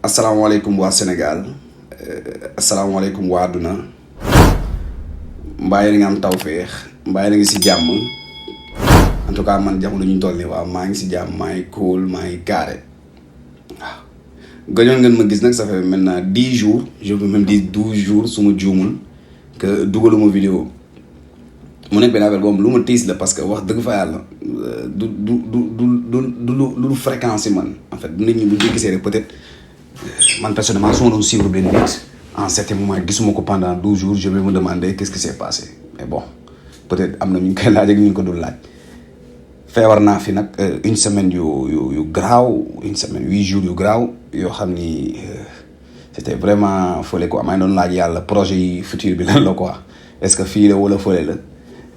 asalaamaaleykum waa Sénégal asalaamaaleykum waa àdduna mbaa yéen a ngi am tawféex mbaa yéen a ngi si jàmm en tout cas man jamono ñu toll nii waaw maa ngi si jàmm maa ngi cool maa ngi carré waaw. gëjoon ngeen ma gis nag ça fait maintenant 10 jours je peux même dire 12 jours su ma juumul que dugaluma vidéo mu nekk benn affaire boobu lu ma tiis la parce que wax dëgg fa yàlla du lu fréquence yi man en fait nit ñi bu ñu gisee rek peut-être. Man personnellement su ma doon suivre benn nit en certain moment gisuma ko pendant 12 jours je vais me demander qu'est-ce qui s'est passé mais bon peut-être am na ñu ngi koy laaj ak ñu ngi ko dul laaj feebar naa fi nag une semaine yu garaaw une semaine 8 jours yu garaaw yoo xam ni c'était vraiment fële quoi maa ngi doon laaj yàlla projet yi futur bi lan la quoi est-ce que fii la wala fële la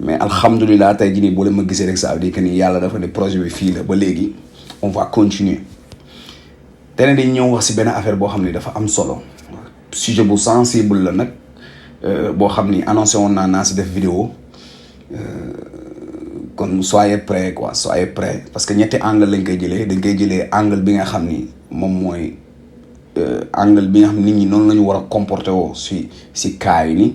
mais alhamdulilah tey jii nii boo leen ma gisee rek ça veut dire que ni yàlla dafa ne projet bi fii la ba léegi on va continuer. te ne dañ ñëw wax si benn affaire boo xam ni dafa am solo sujet bu sensible la nag boo xam ni annoncé woon naa si def vidéo kon soyez prêts quoi soyez prêts parce que ñetti angle lañ koy jëlee dañ koy jëlee angle bi nga xam ni moom mooy angle bi nga xam ni nit ñi noonu la ñu war a comporter woo si cas yi ni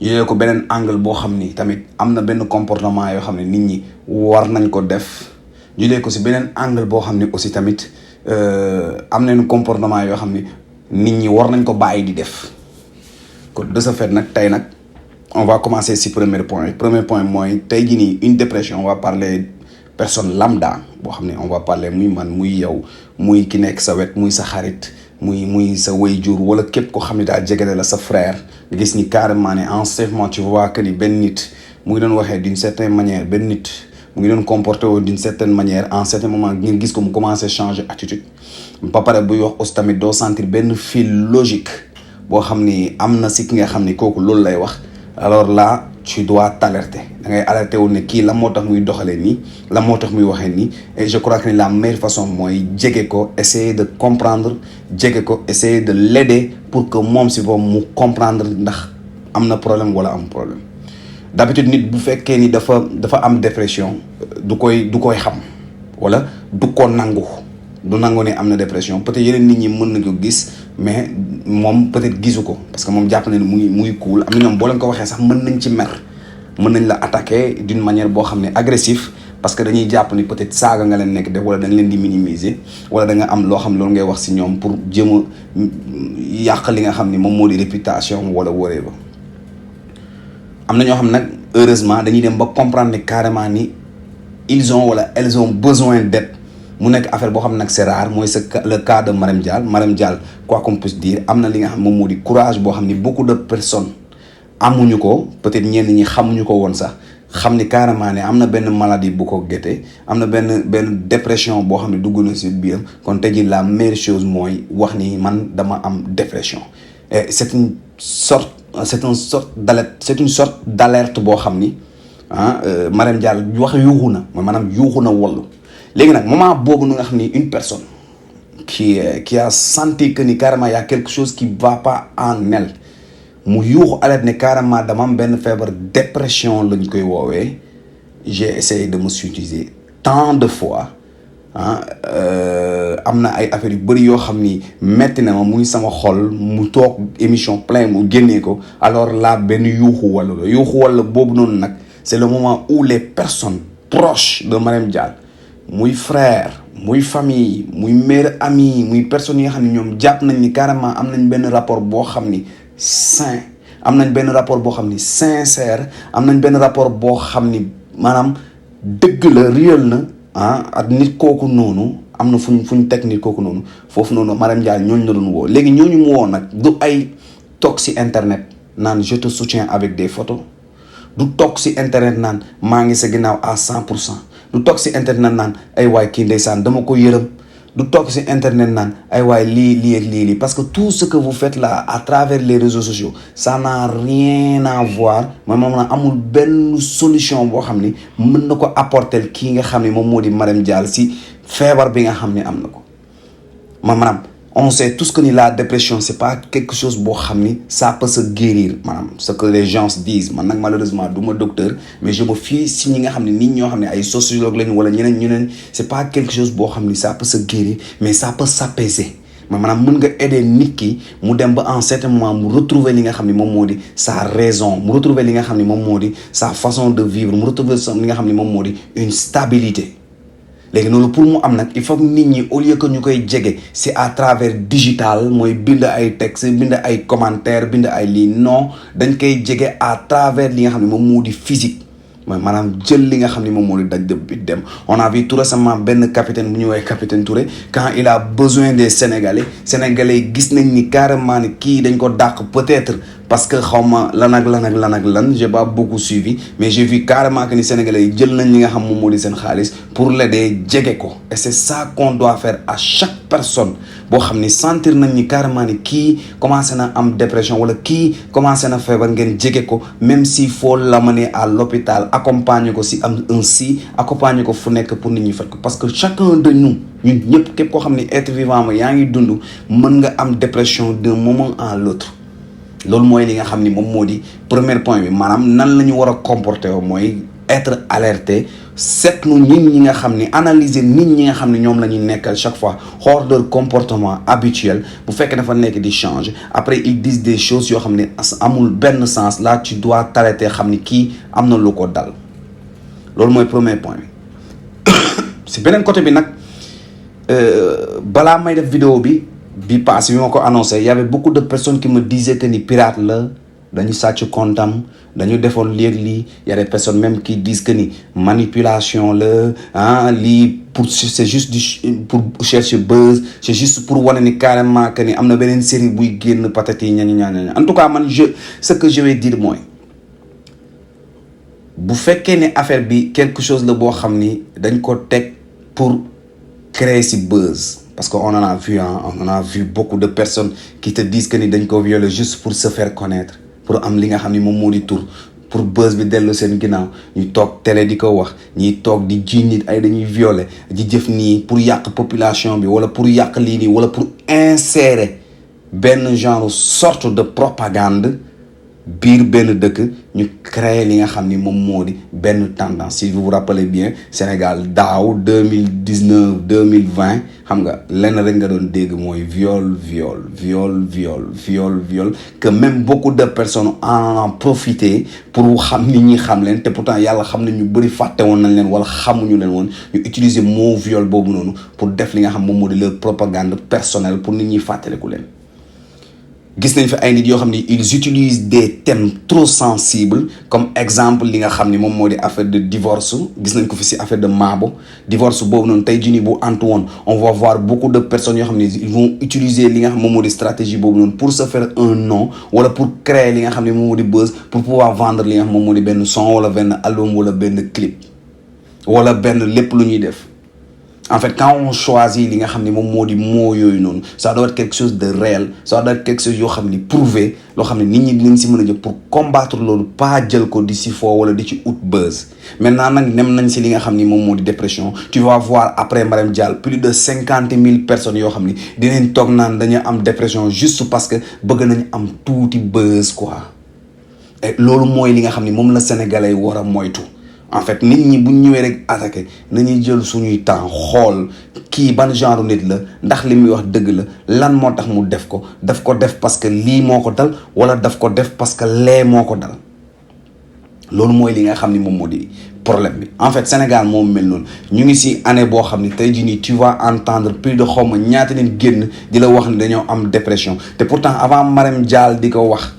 jëlee ko beneen angle boo xam ni tamit am na benn comportement yoo xam ne nit ñi war nañ ko def jëlee ko si beneen angle boo xam ni aussi tamit am nañu comportement yoo xam ni nit ñi war nañ ko bàyyi di def kon de ce fait nag tey nag on va commencer si premier point mooy tey jii nii une dépression on va parler personne lambda boo xam ne on va parler muy man muy yow muy ki nekk sa wet muy sa xarit muy sa waajur wala képp ko xam ne daa jege la sa frère nga gis ni carrément ne en ce moment tu vois que ni benn nit mu ngi doon waxee d'une certaine manière benn nit mu ngi doon comporté woon d'une certaine manière en certain moment ngeen gis ko mu commencé changer attitude ba pare buy wax aussi tamit doo sentir benn fil logique boo xam ni am na si ki nga xam ni kooku loolu lay wax alors là tu dois t'alerter da ngay alerter wu ne kii la moo tax muy doxalee nii la moo tax muy waxee nii et je crois que la meilleure façon mooy jege ko essayer de comprendre jege ko essayer de l'aider pour que moom si boobu mu comprendre ndax am na problème wala am problème. D'habitude nit bu fekkee ni dafa am dépression du koy xam wala du ko nangu ne am na dépression peut-être yeneen nit ñi mën na ko gis mais moom peut-être gisu ko parce que moom jàpp na ne mu ngi cool am na ñoom boo leen ko waxee sax mën nañ ci mer mën nañ la attaquer d'une manière boo xam ne agressif parce que dañuy jàpp ni peut-être saaga nga leen nekk def wala da nga leen di minimiser wala da nga am loo xam ne loolu ngay wax ci ñoom pour jéem a yàq li nga xam ni moom moo di réputation wala wóoree ba. am na ñoo xam nag heureusement dañuy dem ba comprendre ne carrément ni ils ont wala elles ont besoin d'aide mu nekk affaire boo xam ne nag c'est rare mooy le cas de Marème Dial quoi qu'on puisse dire am na li nga xam moom moo di courage boo xam ni beaucoup de personnes amuñu ko peut-être ñenn ñi xamuñu ko woon sax xam ni carrément ne am na benn maladie bu ko géttee am na benn dépression boo xam ne dugg na si biiram kon tey jii la meilleure chose mooy wax ni man dama am dépression et c'est une sorte d'alerte boo xam ni Marème Dial wax yuuxu na mooy maanaam yuuxu na wallu léegi nag moment boobu nu nga xam ni une personne qui a senti que ni carrément y a quelque chose qui va pas en elle mu yuuxu alerte ne carrément dama am benn feebar dépression lañ koy woowee j'ai essayé de me suicider tant de fois am na ay affaires yu bëri yoo xam ni metti na ma muy sama xol mu toog émission plein mu génnee ko alors là benn yuuxu walla boobu noonu nag c'est le moment où les personnes proches de Marème Dial muy frère muy famille muy meilleur ami muy personnes yi nga xam ne ñoom jàpp nañ ni carrément am nañ benn rapport boo xam ni sain am nañ benn rapport boo xam ni sincère am nañ benn rapport boo xam ni maanaam dëgg la réel na ak nit kooku noonu am na fuñ teg nit kooku noonu foofu noonu Marème Dial ñooñu la doon woo léegi ñooñu mu woo nag du ay toog ci internet naan je te soutiens avec des photos du toog ci internet naan maa ngi sa ginnaaw à 100% du toog ci internet naan ay waay kii ndeysaan dama ko yërëm du toog ci internet naan ay waay lii parce que tout ce que vous faites là à travers les réseaux sociaux ça n'a rien à voir moom na amul benn solution boo xam ni mën na ko apporter kii nga xam ne moom moo di Marème Dial ci feebar bi nga xam ne am na ko maanaam on sait tous que ni la dépression c'est pas quelque chose boo xam ni ça peut se guérir maanaam ce que les gens disent man nag malheureusement du ma docteur mais je me fie si ñi nga xam ne nit ñoo xam ne ay sociologue lañu wala ñeneen c'est pas quelque chose boo xam ni ça peut se guérir mais ça peut s'apaiser maanaam mën nga aider nit ki mu dem ba en certain moment mu retrouver li nga xam ne moom moo di sa raison, mu retrouver li nga xam ne moom moo di sa façon de vivre, mu retrouver li nga xam ne moom moo di une stabilité. léegi loolu pour mu am nag il faut que nit ñi au lieu que ñu koy jege c'est à travers digital mooy bind ay texte, bind ay commentaires, bind ay lii, non dañ koy jege à travers li nga xam ne moom moo di physique. maanaam jël li nga xam ne moom moo di daj bi dem. On a vu tout récemment benn capitaine bu ñu woowee capitaine Touré quand il a besoin des Sénégalais gis nañ ni carrément ni kii dañ ko dàq peut-être parce que xaw ma lan ak lan j'ai pas beaucoup suivi, mais j'ai vu carrément que ni Sénégalais yi jël nañ li nga xam moom moo di seen xaalis pour l'aider jege ko. Et c'est ça qu'on doit faire à chaque personne boo xam ni sentir nañ ni carrément ni kii commencé na am dépression wala kii commencé na feebar, ngeen jege ko, même s'il faut l'amener à l'hôpital, accompagner ko si am un si accompagner ko fu nekk pour nit ñi faj ko. Parce que chacun de nous ñun ñëpp képp koo xam ni être vivant ma yaa ngi dund mën nga am dépression d'un moment à l'autre. loolu mooy li nga xam ni moom moo di premier point bi, maanaam nan la ñu war a comporter woo mooy être alerté, seetlu nit ñi nga xam ni analyser nit ñi nga xam ne ñoom la ñuy nekkal chaque fois, xool leur comportement habituel. bu fekkee dafa nekk di changer après ils disent des choses yoo xam ne amul benn sens, là tu dois t'arrêter xam ni kii am na lu ko dal. loolu mooy premier point bi. si beneen côté bi nag balaa may def vidéo bi passé bi ma ko annoncé, il y avait beaucoup de personnes qui me disaient que ni pirate la, dañu sàcc comptam, dañu defoon lii. Il y a des personnes même qui disent que ni manipulation la lii c'est juste pour chercher buzz, c'est juste pour wane ni carrément que ni am na beneen série buy génn patati ñaan. En tout cas man ce que je vais dire mooy bu fekkee ne affaire bi quelque chose la boo xam ni dañ ko teg pour créer si buzz. Parce qu'on en a vu beaucoup de personnes qui te disent que ni dañ ko violer juste pour se faire connaître, pour am li nga xam ni moom moo di tur, pour buzz bi dellu seen ginnaaw, ñu toog télé di ko wax, ñuy toog di jiiñ nit ay dañuy violer di jëf nii pour yàq population bi wala pour yàq lii nii wala pour insérer benn genre sorte de propagande biir benn dëkk, ñu créer li nga xam ni moom moo di benn tendance. Si vous vous rappelez bien Sénégal daaw 2019 2020 xam nga lenn rek nga doon dégg mooy viol que même beaucoup de personnes en ont profité pour xam nit ñi xam leen, te pourtant yàlla xam ne ñu bëri fàtte woon nañ leen wala xamuñu leen woon, ñu utiliser mot viol boobu noonu pour def li nga xam moom moo di leur propagande personnelle pour nit ñi fàttaliku leen. gis nañ fi ay nit yoo xam ni ils utilisent des thèmes trop sensibles, comme exemple li nga xam ni moom moo di affaire de divorce. gis nañ ko fi si affaire de Mabo divorce boobu noonu tey jii nii bu antu woon on va voir beaucoup de personnes yoo xam ni ils vont utiliser li nga xam moom moo di stratégie boobu noonu pour se faire un nom wala pour créer li nga xam ne moom moo di buzz, pour pouvoir vendre li nga xam moom moo di benn son wala benn album wala benn clip wala benn lépp lu ñuy def. En fait, quand on choisit li nga xam ne moom moo di moo yooyu noonu, ça doit être quelque chose de réel, ça doit être quelque chose yoo xam ni prouvé, loo xam ne nit ñi dinañ si mën a jël pour combattre loolu, pas jël ko di si foo wala di ci out buzz. Maintenant nag nem nañ si li nga xam ni moom moo di dépression, tu vas voir après Marème Dial plus de 50 000 personnes yoo xam ni dinañ toog naan dañu am dépression juste parce que bëgg nañ am tuuti buzz quoi. Et loolu mooy li nga xam ni moom la Sénégalais war a moytu. En fait nit ñi bu ñëwee rek attaqué nañuy jël suñuy temps xool kii ban genre nit la, ndax li muy wax dëgg la, lan moo tax mu def ko def parce que lii moo ko dal wala daf ko def parce que lee moo ko dal. loolu mooy li nga xam ni moom moo di problème bi. En fait Sénégal moom mel noonu ñu ngi si année boo xam ni tey jii nii tu vas entendre plus de xaw ma ñaata nit génn di la wax ni dañoo am dépression, te pourtant avant Marème Dial di ko wax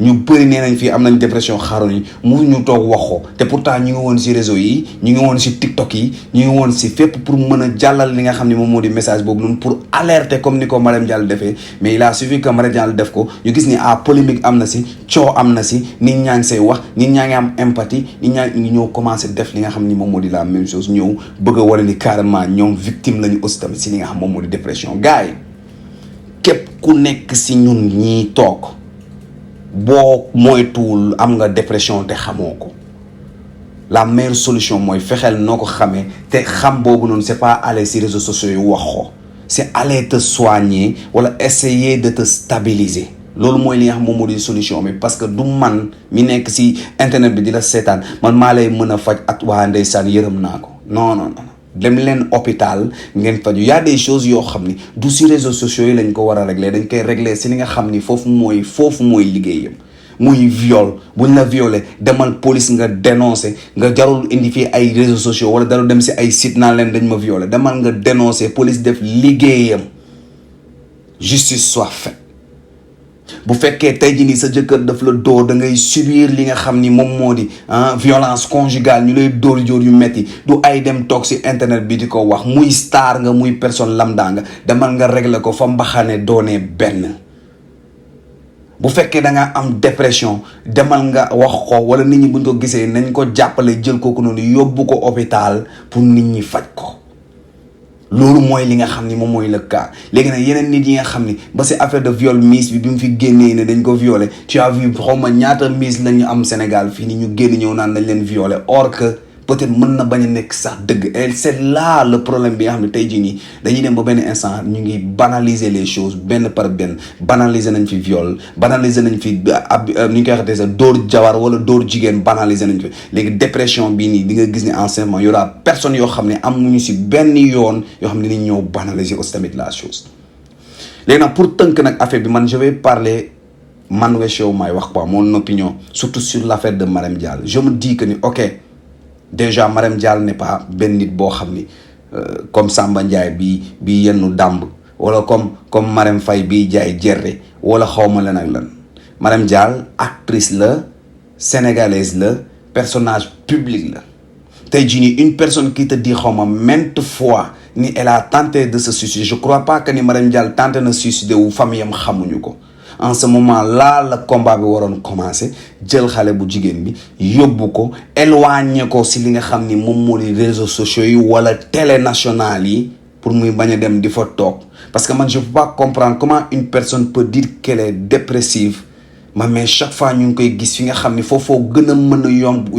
ñu bëri nee nañ fii am nañ dépression xaaroon yi ñu toog waxoo, te pourtant ñu ngi woon si réseau yi, ñu ngi woon si TikTok yi, ñu ngi woon si fépp pour mën a jàllal li nga xam ne moom moo di message boobu noonu pour alerter comme ni ko Marème Dial defee. Mais il a suffi que Marème Dial def ko ñu gis ni polémique am na si, coow am na si, nit ñaa ngi say wax, nit ñaa ngi am empathie, nit ñaa ngi ñëw commencé def li nga xam ni moom moo di la même chose, ñëw bëgg a wane ni carrément ñoom victime lañu aussi tamit si li nga xam moom moo di dépression. Gars yi képp ku nekk si ñun ñii toog boo moytuwul am nga dépression te xamoo ko, la meilleure solution mooy fexeel noo ko xamee, te xam boobu noonu c'est pas aller si réseaux sociaux yi wax ko, c'est aller te soigner wala essayer de te stabiliser. loolu mooy li nga xam moom moo di solution bi, parce que du man mi nekk si internet bi di la seetaan man maa lay mën a faj at waa ndeysaan yërëm naa ko, non dem leen hôpital ngeen faju y a des choses yoo xam ni du si réseaux sociaux yi lañ ko war a régler dañ koy régler si li nga xam ni foofu mooy liggéeyam. muy viol buñ la violé demal police nga dénoncé nga jarul indi fii ay réseaux sociaux wala jarul dem si ay site naan leen dañ ma violé demal nga dénoncé police def liggéeyam justice soit faite. bu fekkee tey jii nii sa jëkkër daf la dóor da ngay subir li nga xam ni moom moo di violence conjugale ñu lay dóor yu metti du ay dem toog si internet bi di ko wax muy star nga muy personne lambda nga demal nga régler ko fa mbaxane doonee benn. bu fekkee da nga am dépression demal nga wax ko wala nit ñi buñ ko gisee nañ ko jàppale jël kooku noonu yóbbu ko hôpital pour nit ñi faj ko. loolu mooy li nga xam ni moom mooy le cas léegi nag yeneen nit yi nga xam ni ba si affaire de viol miss bi mu fi génnee ne dañ ko violé tu as vu xaw ma ñaata miss la ñu am Sénégal fii ni ñu génn ñëw naan dañ leen violé or que peut-être mën na bañ a nekk sax dëgg et c'est là le problème bi nga xam ne tey jii nii dañuy dem ba benn instant ñu ngi banaliser les choses benn par benn banaliser nañ fi viol banaliser nañ fi ni ñu koy waxatee sax dóor jawar wala dóor jigéen banaliser nañ fi léegi dépression bii nii di nga gis ne en ce moment y aura personne yoo xam ne amuñu si benn yoon yoo xam ne dañuy ñëw banaliser aussi tamit la chose. léegi nag pour tënk nag affaire bi man je vais parler man Wes Show maay wax quoi mon opinion surtout sur l'affaire de Marème Dial je me dis que ni ok. déjà Marème Dial n'est pas benn nit boo xam ni comme Samba Ndiaye bi yennu dàmb wala comme Marème Faye bi jaay jerte wala xawma lan ak lan Marème Dial actrice la sénégalaise la personnage public la tey jii nii une personne qui te dit xawma maintes fois ni elle a tenté de se suicider je crois pas que ni Marème Dial tenté na suicider wu famille am xamuñu ko. en ce moment là la combat bi waroon commencer jël xale bu jigéen bi yóbbu ko éloigner ko si li nga xam ni moom moo di réseaux sociaux yi wala télé nationale yi pour muy bañ a dem di fa toog parce que man je peux pas comprendre comment une personne peut dire qu'elle est dépressive mais chaque fois ñu ngi koy gis fi nga xam ni foofoo gën a mën a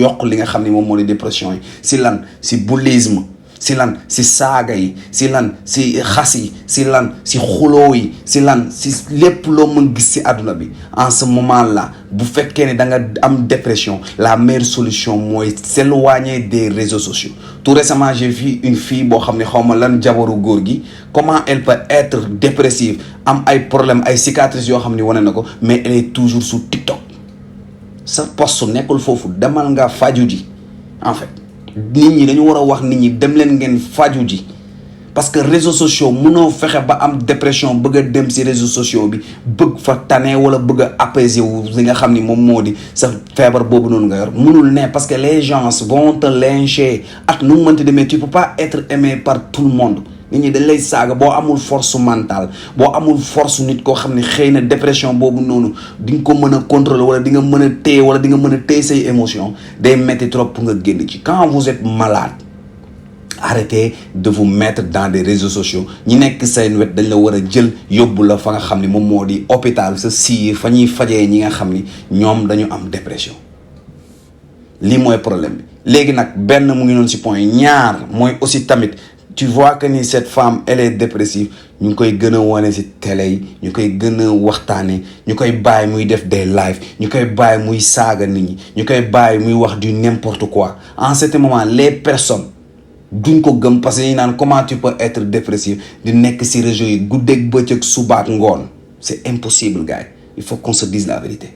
yokk li nga xam ni moom moo di dépression yi si lan si boulisme si lan si saaga yi si lan si xas yi si lan si xuloo yi si lan si lépp loo mën gis si àdduna bi en ce moment là bu fekkee ne da nga am dépression la meilleure solution mooy s'éloigner des réseaux sociaux. Tout récemment j'ai vu une fille boo xam ne xaw ma lan jabaru góor gi comment elle peut être dépressive am ay problème ay cicatrices yoo xam ne wane na ko mais elle est toujours sur TikTok sa poste nekkul foofu demal nga faju ji en fait. nit ñi dañu war a wax nit ñi dem leen ngeen faju ji parce que réseaux sociaux mënoo fexe ba am dépression bëgg a dem si réseaux sociaux bi bëgg fa tane wala bëgg a apaiser wu li nga xam ni moom moo di sa feebar boobu noonu nga yor mënul ne parce que les gens vont te lyncher ak nu mu mënti demee tu peux pas être aimé par tout le monde nit ñi dañ lay saaga boo amul force mentale boo amul force nit koo xam ne xëy na dépression boobu noonu di nga ko mën a contrôler wala di nga mën a téye wala di nga mën a téye say émotions day metti trop pour nga génn ci quand vous êtes malade arrêtez de vous mettre dans des réseaux sociaux ñi nekk seen wet dañ la war a jël yóbbu la fa nga xam ni moom moo di hôpital sa siir fa ñuy fajee ñi nga xam ni ñoom dañu am dépression lii mooy problème bi léegi nag benn mu ngi noonu si point ñaar mooy aussi tamit tu vois que ni cette femme elle est dépressive ñu ngi koy gën a wane ci télé yi ñu koy gën a waxtaane ñu koy bàyyi muy def des live ñu koy bàyyi muy saaga nit ñi ñu koy bàyyi muy wax du n'importe quoi en ce moment les personnes duñ ko gëm parce que ñu naan comment tu peux être dépressif di nekk ci réseau yi guddeeg bëccëg subaak ngoon c'est impossible gars yi il faut qu'on se dise la vérité.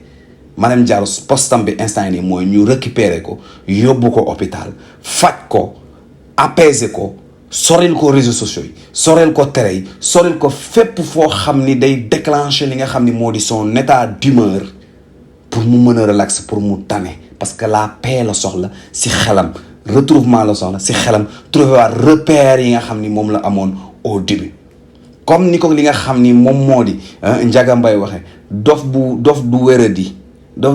Marème Dial postam bi instant yi mooy ñu récupérer ko yóbbu ko hôpital faj ko apaiser ko soril ko réseaux sociaux yi soril ko télé yi soril ko fépp foo xam ni day déclencher li nga xam ni moo di son état d'humeur pour mu mën a relax pour mu tane parce que la paix la soxla ci xelam retrouvement la soxla ci xelam trouver waat repère yi nga xam ni moom la amoon au début comme ni ko li nga xam ni moom moo di Ndiaga Mbaye waxee dof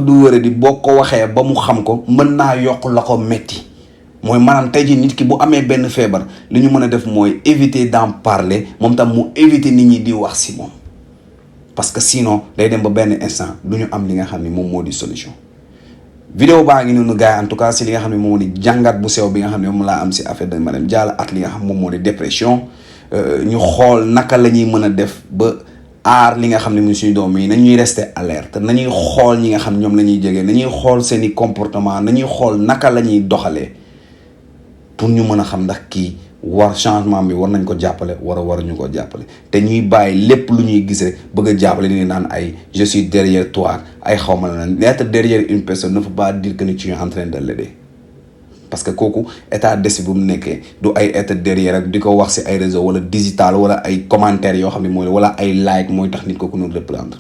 du wéradi boo ko waxee ba mu xam ko mën naa yokk la ko metti mooy maanaam tey jii nit ki bu amee benn feebar li ñu mën a def mooy éviter d'en parler moom tam mu éviter nit ñi di wax ci moom parce que sinon day dem ba benn instant du ñu am li nga xam ni moom moo di solution. vidéo baa ngi noonu gars yi en tout cas ci li nga xam ne moom moo di jàngat bu sew bi nga xam ne moom laa am ci affaire de Marème Dial ak li nga xam moom moo di dépression ñu xool naka la ñuy mën a def ba aar li nga xam ne muy suñu doom yi nañuy rester alerte nañuy xool ñi nga xam ñoom la ñuy jege nañuy xool seeni comportement nañuy xool naka la ñuy doxalee pour ñu mën a xam ndax kii war changement bi war nañ ko jàppale waruñu ko jàppale te ñuy bàyyi lépp lu ñuy gis rek bëgg a jàppale ni naan ay je suis derrière toi ay xawma la naan être derrière une personne ne veut pas dire que tu es en train de l'aider parce que kooku état d'esprit bu mu nekkee du ay être derrière ak di ko wax si ay réseau wala digital wala ay commentaires yoo xam ne mooy wala ay like mooy tax nit kooku noonu reprendre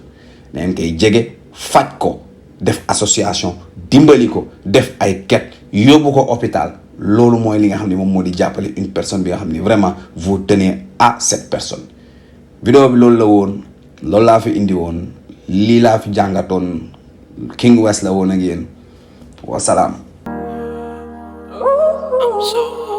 neen koy jege faj ko def association dimbali ko def ay quête yóbbu ko hôpital loolu mooy li nga xam ne moom moo di jàppale une personne bi nga xam ne vraiment vous tenez à cette personne. vidéo bi loolu la woon loolu laa fi indi woon lii laa fi jàngatoon King West la woon ak yéen wasalaam. I'm so